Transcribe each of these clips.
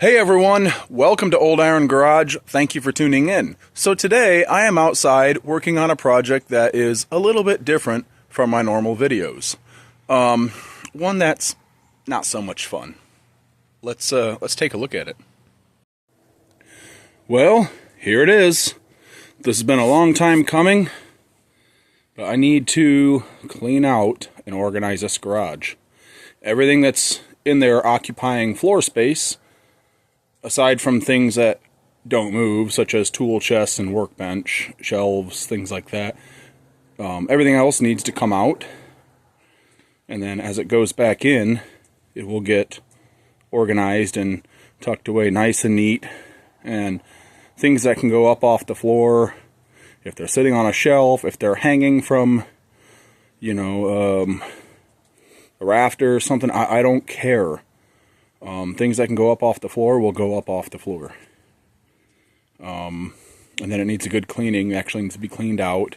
Hey everyone, welcome to Old Iron Garage. Thank you for tuning in. So today I am outside working on a project that is a little bit different from my normal videos. One that's not so much fun. Let's take a look at it. Well, here it is. This has been a long time coming, but I need to clean out and organize this garage. Everything that's in there occupying floor space, aside from things that don't move, such as tool chests and workbench, shelves, things like that, everything else needs to come out. And then as it goes back in, it will get organized and tucked away nice and neat. And things that can go up off the floor, if they're sitting on a shelf, if they're hanging from, a rafter or something, I don't care. Things that can go up off the floor will go up off the floor. And then it needs a good cleaning. It actually needs to be cleaned out.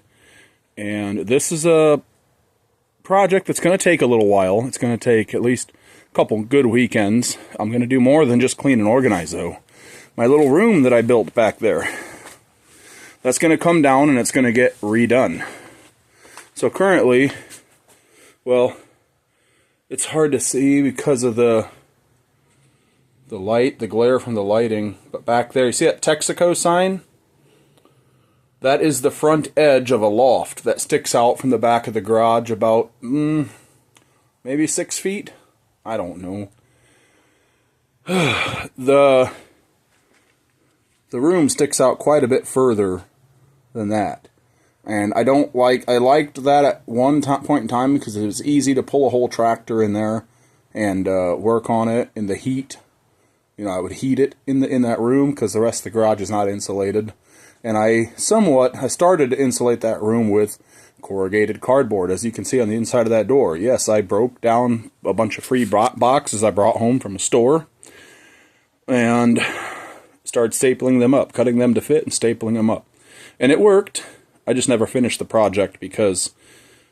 And this is a project that's going to take a little while. It's going to take at least a couple good weekends. I'm going to do more than just clean and organize, though. My little room that I built back there, that's going to come down and it's going to get redone. So currently, well, it's hard to see because of the light, the glare from the lighting, but back there, you see that Texaco sign? That is the front edge of a loft that sticks out from the back of the garage about, maybe 6 feet? I don't know. The room sticks out quite a bit further than that. And I liked that at one point in time because it was easy to pull a whole tractor in there and work on it in the heat. I would heat it in that room because the rest of the garage is not insulated. And I started to insulate that room with corrugated cardboard, as you can see on the inside of that door. Yes, I broke down a bunch of free boxes I brought home from a store and started stapling them up, cutting them to fit and stapling them up. And it worked. I just never finished the project because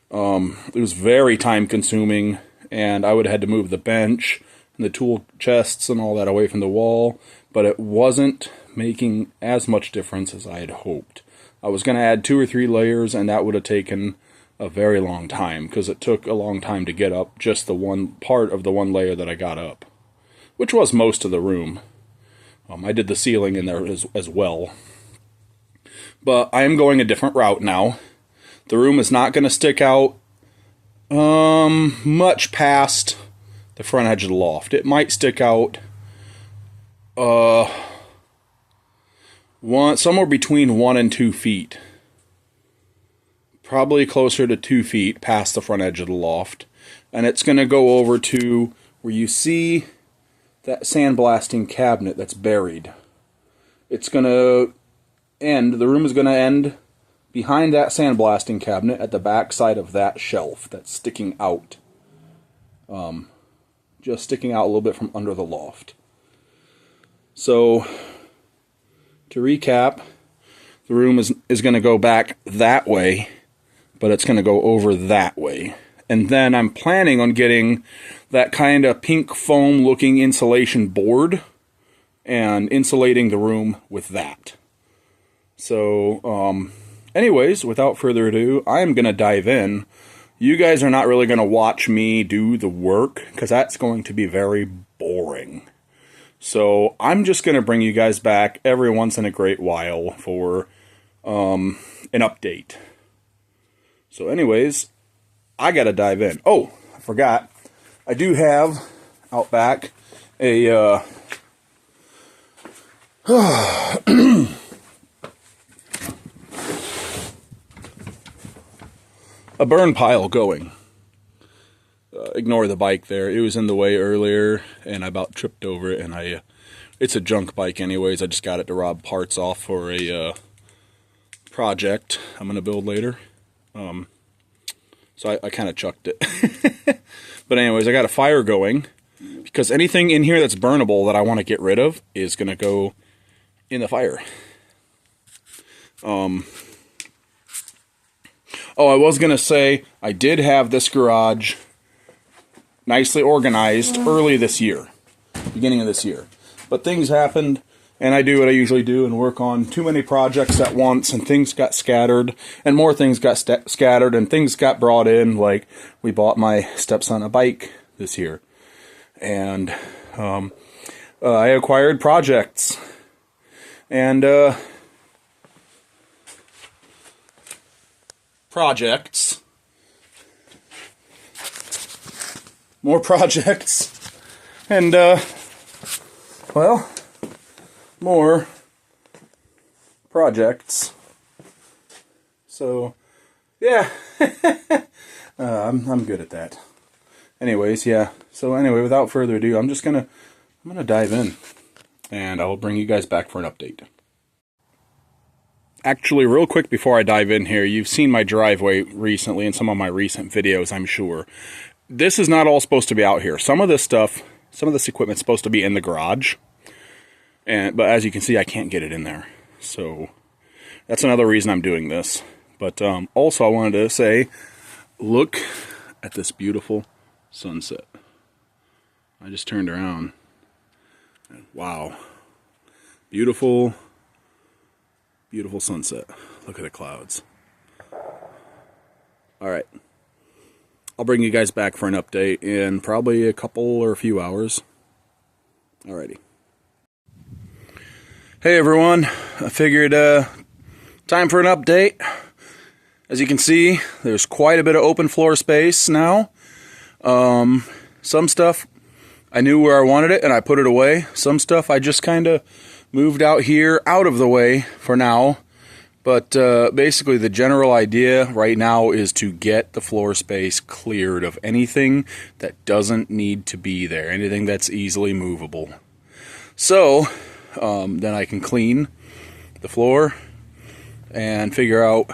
it was very time consuming, and I would have had to move the bench and the tool chests and all that away from the wall, but it wasn't making as much difference as I had hoped. I was going to add 2 or 3 layers, and that would have taken a very long time because it took a long time to get up just the one part of the one layer that I got up, which was most of the room. I did the ceiling in there as well. But I am going a different route now. The room is not going to stick out much past the front edge of the loft. It might stick out somewhere between 1 and 2 feet. Probably closer to 2 feet past the front edge of the loft. And it's going to go over to where you see that sandblasting cabinet that's buried. It's going to the room is going to end behind that sandblasting cabinet at the back side of that shelf that's sticking out. Just sticking out a little bit from under the loft. So, to recap, the room is going to go back that way, but it's going to go over that way. And then I'm planning on getting that kind of pink foam looking insulation board and insulating the room with that. So, anyways, without further ado, I'm going to dive in. You guys are not really going to watch me do the work, because that's going to be very boring. So, I'm just going to bring you guys back every once in a great while for an update. So, anyways, I got to dive in. Oh, I forgot. I do have, out back, a a burn pile going. Ignore the bike there. It was in the way earlier, and I about tripped over it, and it's a junk bike anyways. I just got it to rob parts off for a project I'm going to build later. So I kind of chucked it. But anyways, I got a fire going, because anything in here that's burnable that I want to get rid of is going to go in the fire. Oh, I was going to say, I did have this garage nicely organized early this year, beginning of this year. But things happened, and I do what I usually do and work on too many projects at once, and things got scattered, and more things got scattered, and things got brought in. Like, we bought my stepson a bike this year, and I acquired projects, and more projects, and well, more projects. So yeah, I'm good at that. Anyways, yeah. So anyway, without further ado, I'm gonna dive in, and I will bring you guys back for an update. Actually, real quick before I dive in here, you've seen my driveway recently in some of my recent videos, I'm sure. This is not all supposed to be out here. Some of this equipment's supposed to be in the garage, but as you can see, I can't get it in there. So that's another reason I'm doing this. But also I wanted to say, look at this beautiful sunset. I just turned around. Wow. Beautiful, beautiful sunset. Look at the clouds. Alright. I'll bring you guys back for an update in probably a couple or a few hours. Alrighty. Hey everyone. I figured time for an update. As you can see, there's quite a bit of open floor space now. Some stuff I knew where I wanted it and I put it away. Some stuff I just kind of moved out here, out of the way for now. But basically the general idea right now is to get the floor space cleared of anything that doesn't need to be there, anything that's easily movable. So then I can clean the floor and figure out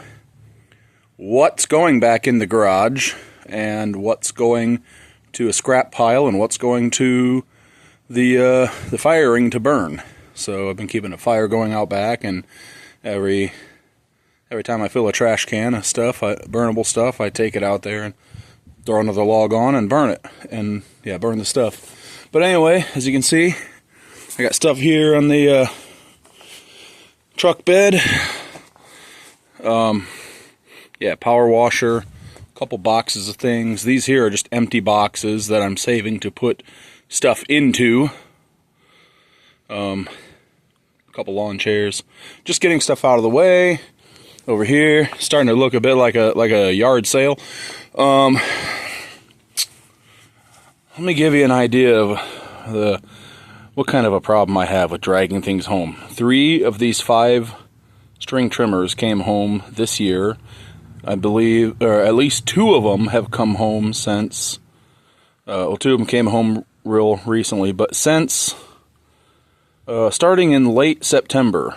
what's going back in the garage and what's going to a scrap pile and what's going to the firing to burn. So I've been keeping a fire going out back, and every time I fill a trash can of stuff, burnable stuff, I take it out there and throw another log on and burn it. And yeah, burn the stuff. But anyway, as you can see, I got stuff here on the truck bed. Yeah, power washer, a couple boxes of things. These here are just empty boxes that I'm saving to put stuff into. A couple lawn chairs. Just getting stuff out of the way. Over here, starting to look a bit like a yard sale. Let me give you an idea of what kind of a problem I have with dragging things home. 3 of these 5 string trimmers came home this year. I believe, or at least 2 of them have come home since. Well, 2 of them came home real recently, but since starting in late September.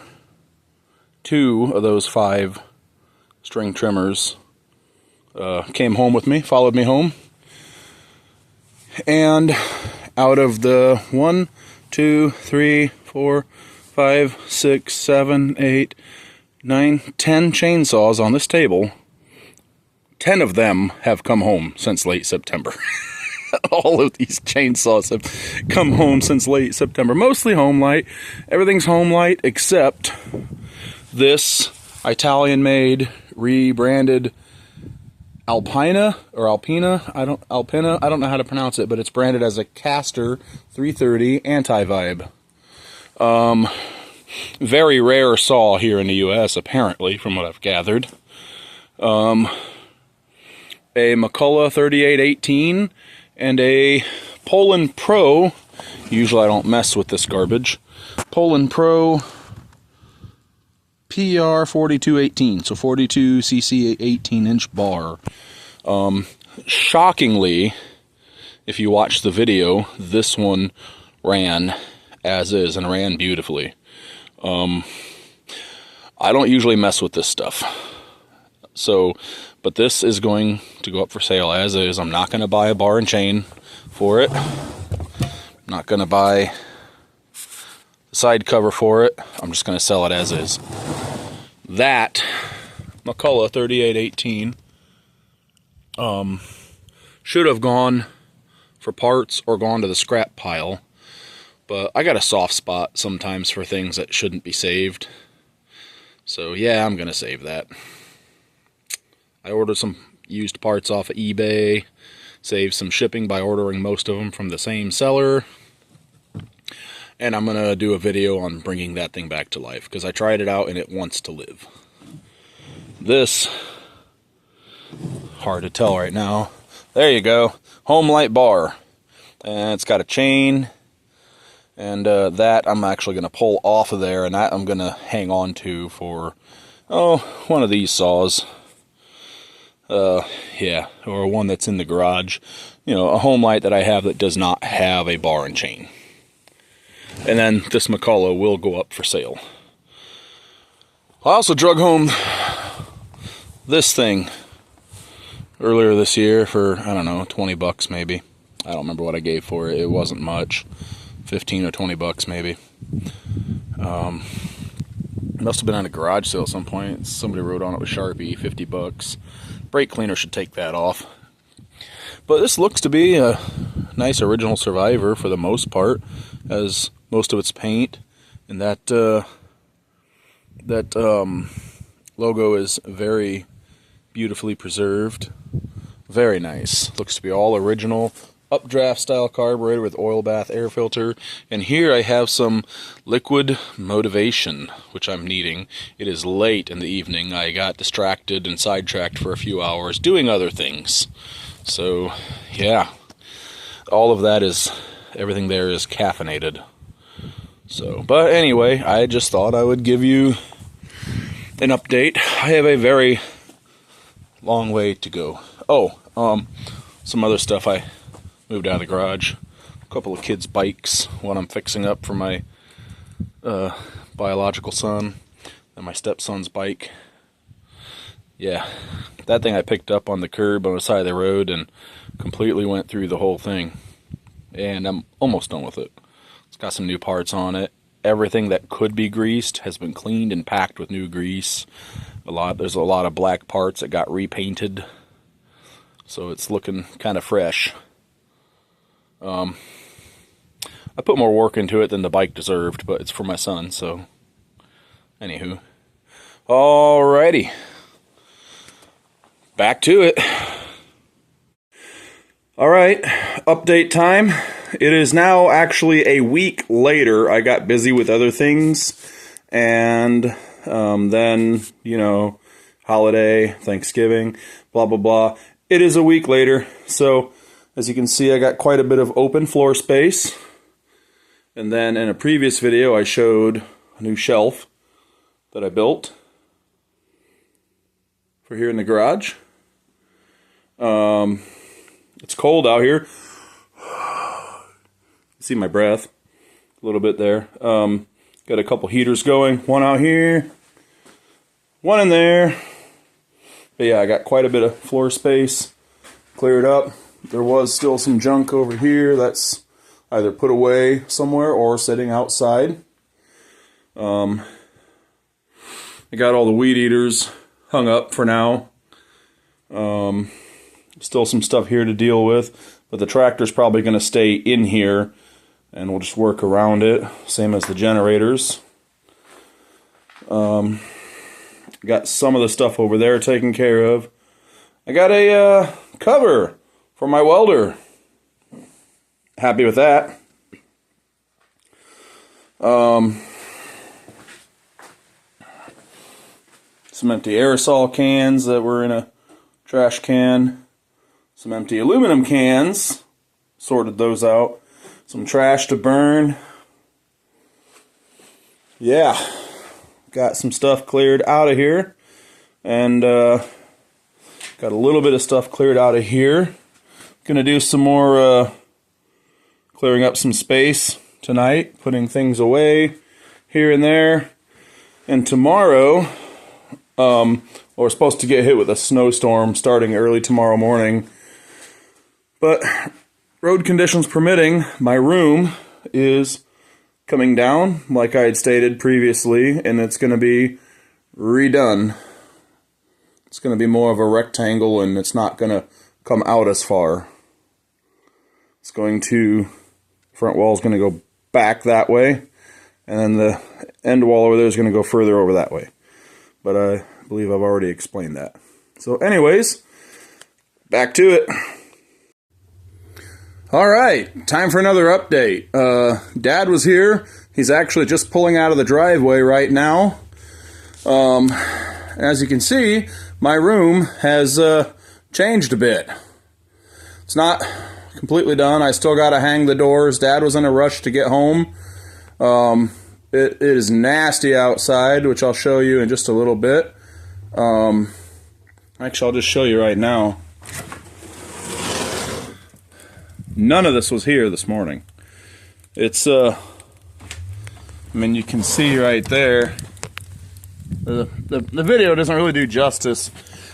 2 of those 5 string trimmers came home with me, followed me home. And out of the 1, 2, 3, 4, 5, 6, 7, 8, 9, 10 chainsaws on this table, 10 of them have come home since late September. All of these chainsaws have come home since late September. Mostly home light. Everything's home light except this Italian-made, rebranded Alpina. I don't know how to pronounce it, but it's branded as a Caster 330 Anti-Vibe. Very rare saw here in the U.S. apparently, from what I've gathered. A McCullough 3818 and a Poland Pro. Usually I don't mess with this garbage. Poland Pro PR 4218, so 42cc 18-inch bar. Shockingly, if you watch the video, this one ran as is and ran beautifully. I don't usually mess with this stuff. So, but this is going to go up for sale as is. I'm not going to buy a bar and chain for it. I'm not going to buy the side cover for it. I'm just going to sell it as is. That McCullough 3818 should have gone for parts or gone to the scrap pile. But I got a soft spot sometimes for things that shouldn't be saved. So yeah, I'm going to save that. I ordered some used parts off of eBay. Saved some shipping by ordering most of them from the same seller. And I'm going to do a video on bringing that thing back to life, because I tried it out and it wants to live. This, hard to tell right now. There you go. Home light bar. And it's got a chain. And that I'm actually going to pull off of there, and that I'm going to hang on to for, one of these saws. Yeah, or one that's in the garage. You know, a home light that I have that does not have a bar and chain. And then this McCullough will go up for sale. I also drug home this thing earlier this year for, I don't know, 20 bucks maybe. I don't remember what I gave for it. It wasn't much. 15 or 20 bucks maybe. It must have been on a garage sale at some point. Somebody wrote on it with Sharpie, 50 bucks. Brake cleaner should take that off. But this looks to be a nice original Survivor for the most part, as most of its paint, and that logo is very beautifully preserved. Very nice. Looks to be all original. Updraft style carburetor with oil bath air filter. And here I have some liquid motivation, which I'm needing. It is late in the evening. I got distracted and sidetracked for a few hours doing other things. So, yeah. All of that is, everything there is caffeinated. So, but anyway, I just thought I would give you an update. I have a very long way to go. Some other stuff I moved out of the garage. A couple of kids' bikes. One I'm fixing up for my biological son, and my stepson's bike. Yeah, that thing I picked up on the curb on the side of the road and completely went through the whole thing. And I'm almost done with it. It's got some new parts on it. Everything that could be greased has been cleaned and packed with new grease. There's a lot of black parts that got repainted. So it's looking kind of fresh. I put more work into it than the bike deserved, but it's for my son, so anywho. Alrighty. Back to it. Alright, update time. It is now actually a week later. I got busy with other things, and then, you know, holiday, Thanksgiving, blah, blah, blah. It is a week later, so as you can see, I got quite a bit of open floor space. And then in a previous video, I showed a new shelf that I built for here in the garage. It's cold out here. See my breath a little bit there. Got a couple heaters going. One out here, one in there. But yeah, I got quite a bit of floor space cleared up. There was still some junk over here that's either put away somewhere or sitting outside. I got all the weed eaters hung up for now. Still some stuff here to deal with, but the tractor's probably going to stay in here, and we'll just work around it, same as the generators. Got some of the stuff over there taken care of. I got a cover for my welder. Happy with that. Some empty aerosol cans that were in a trash can. Some empty aluminum cans. Sorted those out. Some trash to burn. Yeah. Got some stuff cleared out of here. And got a little bit of stuff cleared out of here. Gonna do some more clearing up some space tonight, putting things away here and there. And tomorrow, we're supposed to get hit with a snowstorm starting early tomorrow morning. But road conditions permitting, my room is coming down, like I had stated previously, and it's going to be redone. It's going to be more of a rectangle, and it's not going to come out as far. It's going to, front wall is going to go back that way, and then the end wall over there is going to go further over that way. But I believe I've already explained that. So anyways, back to it. Alright, time for another update. Dad was here. He's actually just pulling out of the driveway right now. As you can see, my room has changed a bit. It's not completely done. I still got to hang the doors. Dad was in a rush to get home. It is nasty outside, which I'll show you in just a little bit. Actually, I'll just show you right now. None of this was here this morning. It's, I mean, you can see right there. The video doesn't really do justice.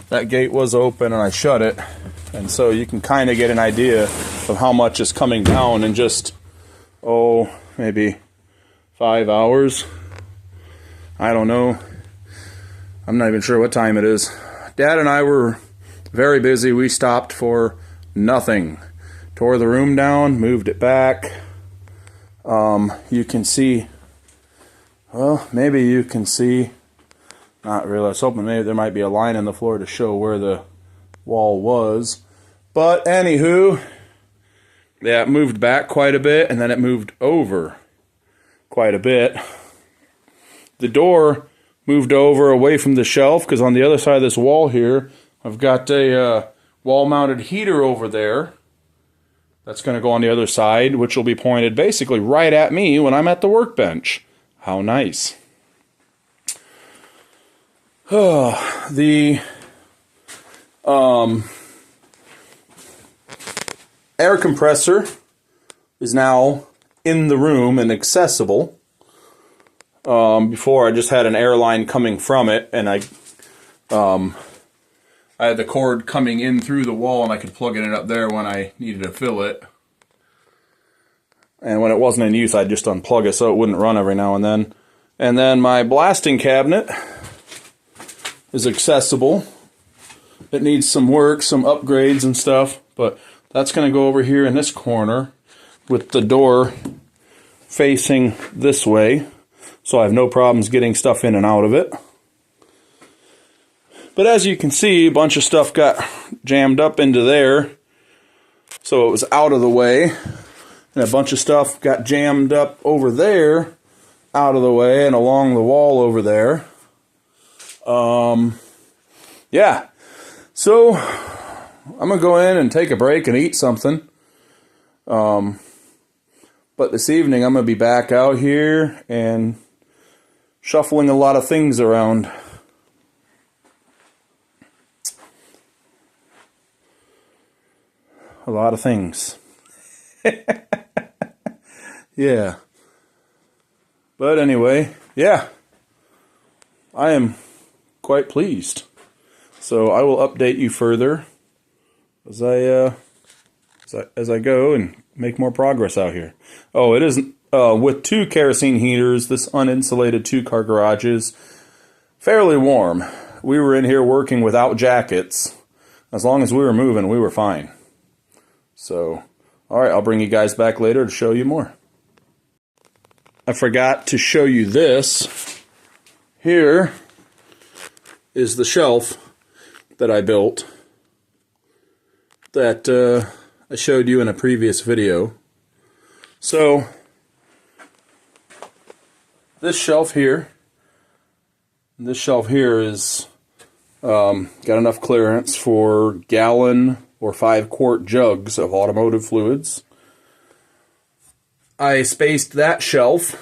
That gate was open and I shut it. And so you can kind of get an idea of how much is coming down in just, maybe 5 hours. I don't know. I'm not even sure what time it is. Dad and I were very busy. We stopped for nothing. Tore the room down, moved it back. You can see, well, maybe you can see, not really. I was hoping maybe there might be a line in the floor to show where the wall was. But anywho, yeah, it moved back quite a bit, and then it moved over quite a bit. The door moved over away from the shelf, because on the other side of this wall here, I've got a wall-mounted heater over there. That's going to go on the other side, which will be pointed basically right at me when I'm at the workbench. How nice. The air compressor is now in the room and accessible. Before I just had an air line coming from it, and I had the cord coming in through the wall, and I could plug it up there when I needed to fill it. And when it wasn't in use, I'd just unplug it so it wouldn't run every now and then. And then my blasting cabinet is accessible. It needs some work, some upgrades and stuff, but that's going to go over here in this corner with the door facing this way, so I have no problems getting stuff in and out of it. But as you can see, a bunch of stuff got jammed up into there, so it was out of the way. And a bunch of stuff got jammed up over there, out of the way, and along the wall over there. Yeah. So, I'm going to go in and take a break and eat something. But this evening, I'm going to be back out here and shuffling a lot of things around. A lot of things. Yeah. But anyway, yeah. I am quite pleased. So I will update you further as I go and make more progress out here. Oh, it isn't with 2 kerosene heaters, this uninsulated 2-car garage is fairly warm. We were in here working without jackets. As long as we were moving, we were fine. So, alright, I'll bring you guys back later to show you more. I forgot to show you this. Here is the shelf that I built that I showed you in a previous video. So, this shelf here is got enough clearance for gallon or 5-quart jugs of automotive fluids. I spaced that shelf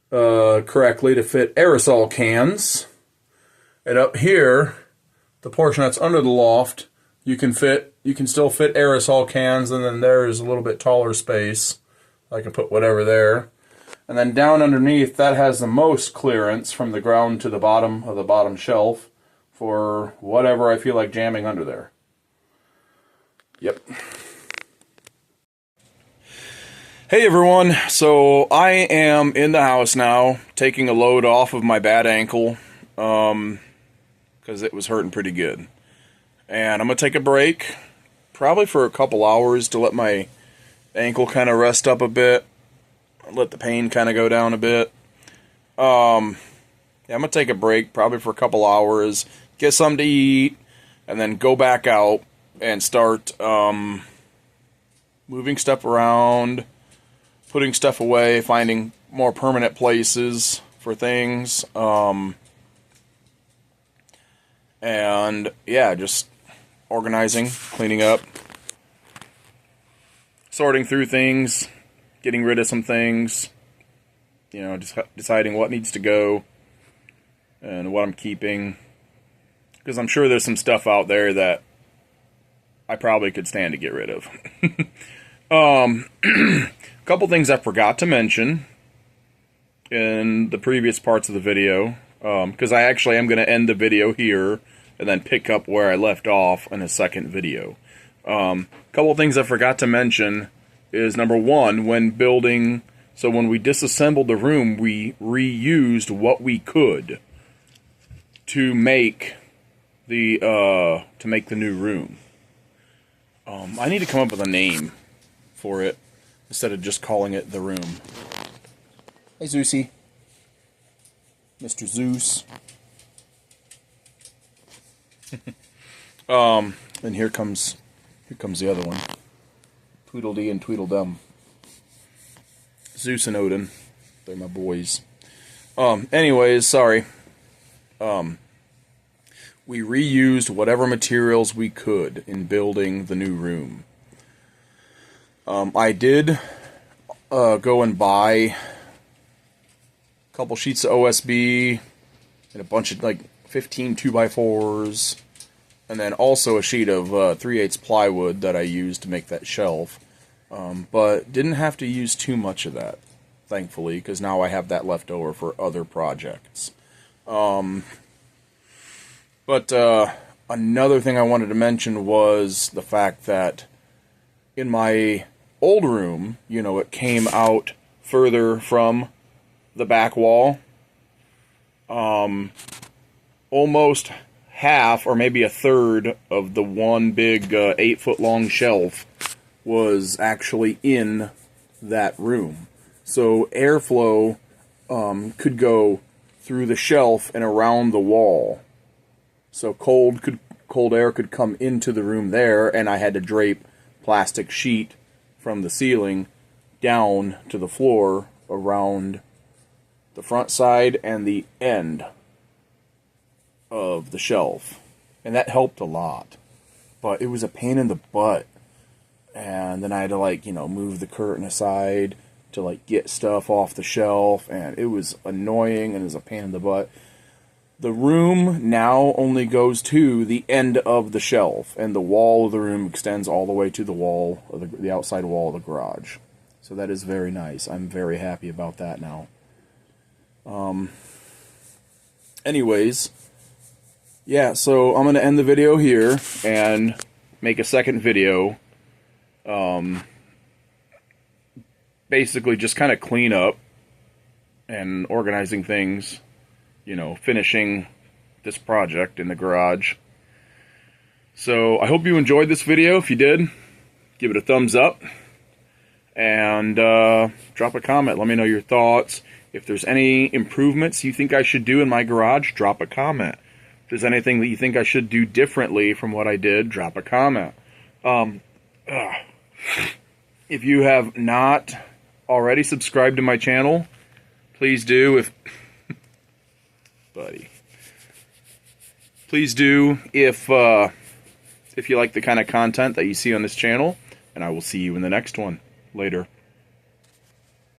correctly to fit aerosol cans. And up here, the portion that's under the loft, you can still fit aerosol cans, and then there's a little bit taller space. I can put whatever there. And then down underneath, that has the most clearance from the ground to the bottom of the bottom shelf for whatever I feel like jamming under there. Yep. Hey everyone, so I am in the house now, taking a load off of my bad ankle, because it was hurting pretty good. And I'm going to take a break, probably for a couple hours to let my ankle kind of rest up a bit. let the pain kind of go down a bit. Yeah, I'm gonna take a break, probably for a couple hours, get something to eat, and then go back out and start moving stuff around, putting stuff away, finding more permanent places for things, and yeah, just organizing, cleaning up, sorting through things, getting rid of some things, you know, just deciding what needs to go and what I'm keeping, because I'm sure there's some stuff out there that I probably could stand to get rid of. A couple things I forgot to mention in the previous parts of the video, because I actually am going to end the video here and then pick up where I left off in a second video. Couple things I forgot to mention is, number one, when building, so when we disassembled the room, we reused what we could to make the new room. I need to come up with a name for it instead of just calling it the room. Hey, Zeusy. Mr. Zeus. And here comes the other one. Tweedledee and Tweedledum. Zeus and Odin. They're my boys. Anyways, sorry. We reused whatever materials we could in building the new room. I did go and buy a couple sheets of OSB and a bunch of, like, 15 2x4s, and then also a sheet of 3/8 plywood that I used to make that shelf. But didn't have to use too much of that, thankfully, because now I have that left over for other projects. But another thing I wanted to mention was the fact that in my old room, you know, it came out further from the back wall. Almost half, or maybe a third, of the one big 8-foot long shelf was actually in that room. So airflow could go through the shelf and around the wall. So cold air could come into the room there, and I had to drape plastic sheet from the ceiling down to the floor around the front side and the end of the shelf. And that helped a lot. But it was a pain in the butt. And then I had to, like, you know, move the curtain aside to, like, get stuff off the shelf, and it was annoying and it was a pain in the butt. The room now only goes to the end of the shelf, and the wall of the room extends all the way to the wall, of the outside wall of the garage. So that is very nice. I'm very happy about that now. Anyways, yeah, so I'm going to end the video here and make a second video. Basically just kind of clean up and organizing things. You know, finishing this project in the garage. So I hope you enjoyed this video. If you did, give it a thumbs up and drop a comment. Let me know your thoughts. If there's any improvements you think I should do in my garage, drop a comment. If there's anything that you think I should do differently from what I did, drop a comment. If you have not already subscribed to my channel, please do. Please do if you like the kind of content that you see on this channel, and I will see you in the next one. Later.